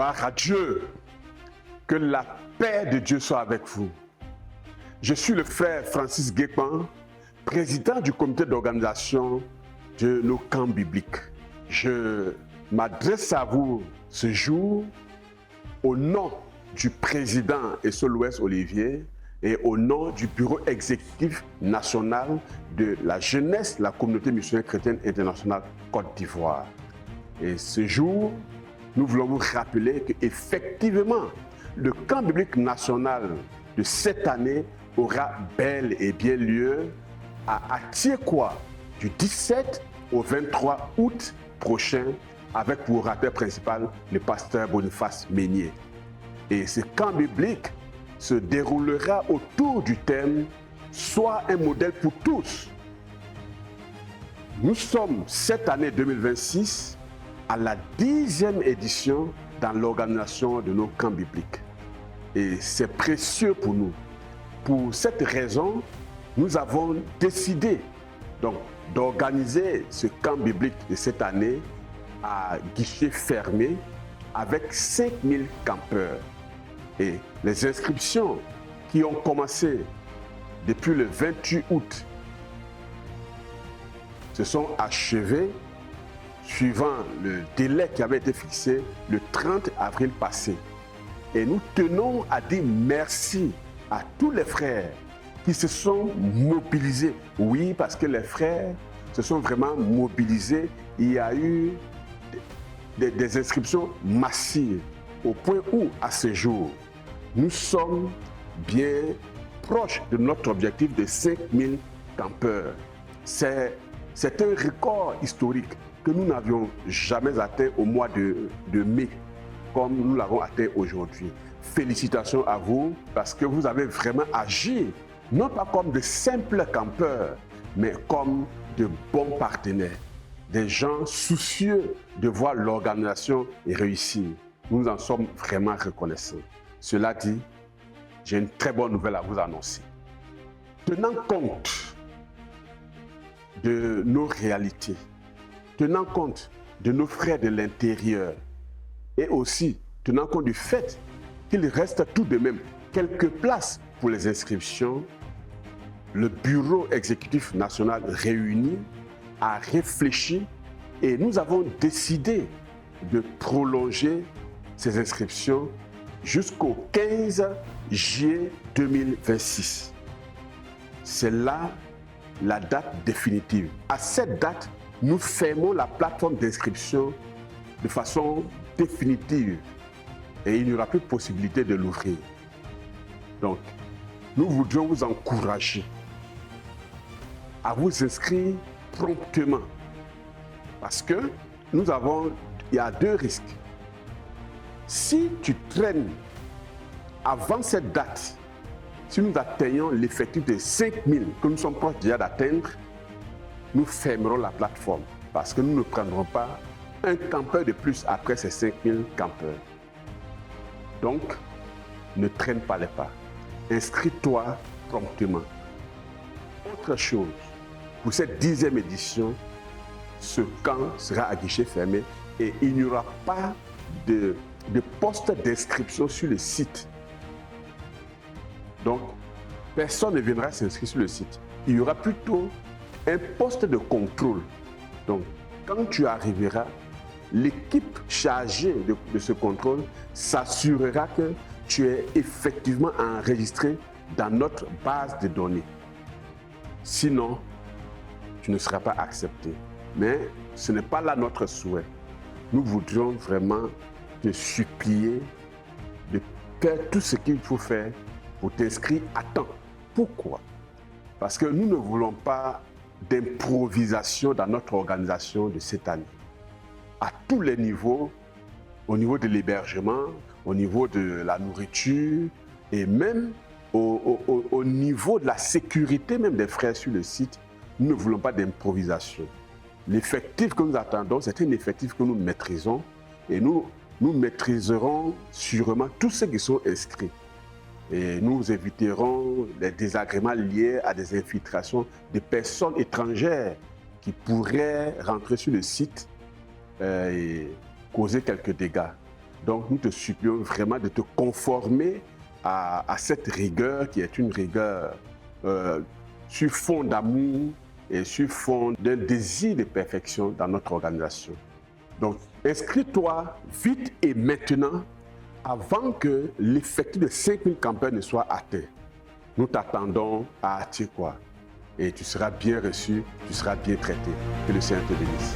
Gloire à Dieu. Que la paix de Dieu soit avec vous. Je suis le frère Francis Guépan, président du comité d'organisation de nos camps bibliques. Je m'adresse à vous ce jour au nom du président SOS Olivier et au nom du bureau exécutif national de la jeunesse de la communauté missionnaire chrétienne internationale Côte d'Ivoire. Et ce jour, nous voulons vous rappeler qu'effectivement, le camp biblique national de cette année aura bel et bien lieu à Atiekwa du 17 au 23 août prochain avec pour orateur principal le pasteur Boniface Meignier. Et ce camp biblique se déroulera autour du thème « Sois un modèle pour tous ». Nous sommes cette année 2026 à la 10e édition dans l'organisation de nos camps bibliques. Et c'est précieux pour nous. Pour cette raison, nous avons décidé d'organiser ce camp biblique de cette année à guichet fermé avec 5000 campeurs. Et les inscriptions qui ont commencé depuis le 28 août se sont achevées suivant le délai qui avait été fixé le 30 avril passé. Et nous tenons à dire merci à tous les frères qui se sont mobilisés. Oui, parce que les frères se sont vraiment mobilisés. Il y a eu des inscriptions massives au point où, à ce jour, nous sommes bien proches de notre objectif de 5000 campeurs. C'est un record historique que nous n'avions jamais atteint au mois de mai, comme nous l'avons atteint aujourd'hui. Félicitations à vous parce que vous avez vraiment agi, non pas comme de simples campeurs, mais comme de bons partenaires, des gens soucieux de voir l'organisation réussir. Nous en sommes vraiment reconnaissants. Cela dit, j'ai une très bonne nouvelle à vous annoncer. Tenant compte de nos réalités, tenant compte de nos frères de l'intérieur et aussi tenant compte du fait qu'il reste tout de même quelques places pour les inscriptions, le bureau exécutif national réuni a réfléchi et nous avons décidé de prolonger ces inscriptions jusqu'au 15 juillet 2026. C'est là la date définitive. À cette date, nous fermons la plateforme d'inscription de façon définitive et il n'y aura plus de possibilité de l'ouvrir. Donc, nous voudrions vous encourager à vous inscrire promptement parce que il y a deux risques. Si tu traînes avant cette date, si nous atteignons l'effectif de 5000 que nous sommes proches déjà d'atteindre, nous fermerons la plateforme parce que nous ne prendrons pas un campeur de plus après ces 5000 campeurs. Donc, ne traîne pas les pas. Inscris-toi promptement. Autre chose, pour cette 10e édition, ce camp sera à guichet fermé et il n'y aura pas de poste d'inscription sur le site. Donc, personne ne viendra s'inscrire sur le site. Il y aura plutôt un poste de contrôle. Donc, quand tu arriveras, l'équipe chargée de ce contrôle s'assurera que tu es effectivement enregistré dans notre base de données. Sinon, tu ne seras pas accepté. Mais ce n'est pas là notre souhait. Nous voudrions vraiment te supplier de faire tout ce qu'il faut faire pour t'inscrire à temps. Pourquoi? Parce que nous ne voulons pas d'improvisation dans notre organisation de cette année. À tous les niveaux, au niveau de l'hébergement, au niveau de la nourriture et même au niveau de la sécurité même des frères sur le site, nous ne voulons pas d'improvisation. L'effectif que nous attendons, c'est un effectif que nous maîtrisons et nous maîtriserons sûrement tous ceux qui sont inscrits. Et nous éviterons les désagréments liés à des infiltrations de personnes étrangères qui pourraient rentrer sur le site et causer quelques dégâts. Donc nous te supplions vraiment de te conformer à cette rigueur qui est une rigueur sur fond d'amour et sur fond d'un désir de perfection dans notre organisation. Donc inscris-toi vite et maintenant avant que l'effectif de 5000 campeurs ne soit atteint. Nous t'attendons à Attiquois et tu seras bien reçu, tu seras bien traité. Que le Seigneur te bénisse.